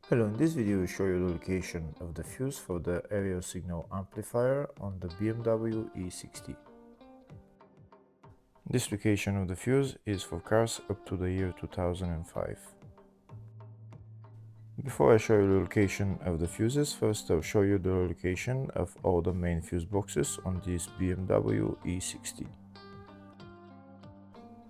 Hello, in this video we show you the location of the fuse for the Aerial Signal Amplifier on the BMW E60. This location of the fuse is for cars up to the year 2005. Before I show you the location of the fuses, first I'll show you the location of all the main fuse boxes on this BMW E60.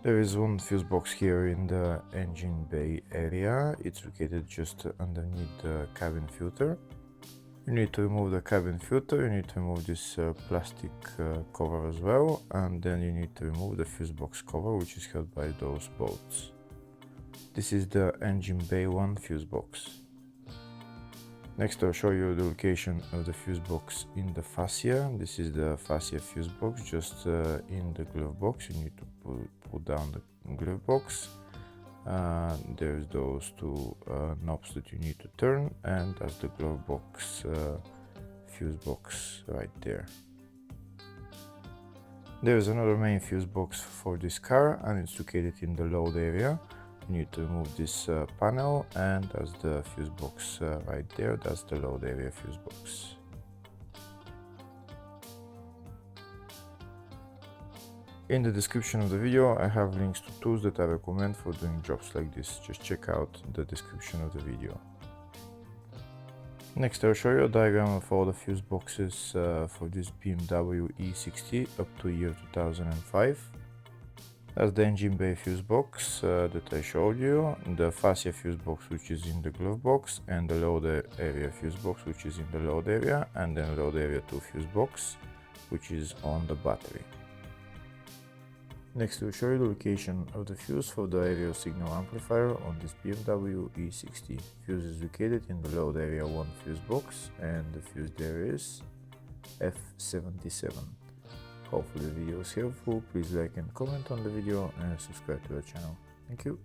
There is one fuse box here in the engine bay area. It's located just underneath the cabin filter. You need to remove the cabin filter, you need to remove this plastic cover as well, and then you need to remove the fuse box cover, which is held by those bolts. This is the engine bay 1 fuse box. Next I'll show you the location of the fuse box in the fascia. This is the fascia fuse box, just in the glove box. You need to pull down the glove box. There's those two knobs that you need to turn, and that's the glove box fuse box right there. There's another main fuse box for this car, and it's located in the load area. You need to remove this panel, and that's the fuse box right there. That's the load area fuse box. In the description of the video I have links to tools that I recommend for doing jobs like this. Just check out the description of the video. Next I'll show you a diagram of all the fuse boxes for this BMW E60 up to year 2005. That's the engine bay fuse box that I showed you, the fascia fuse box which is in the glove box, and the load area fuse box which is in the load area, and then load area 2 fuse box which is on the battery. Next we'll show you the location of the fuse for the Aerial Signal Amplifier on this BMW E60. Fuse is located in the load area 1 fuse box, and the fuse there is F77. Hopefully the video is helpful. Please like and comment on the video and subscribe to the channel. Thank you.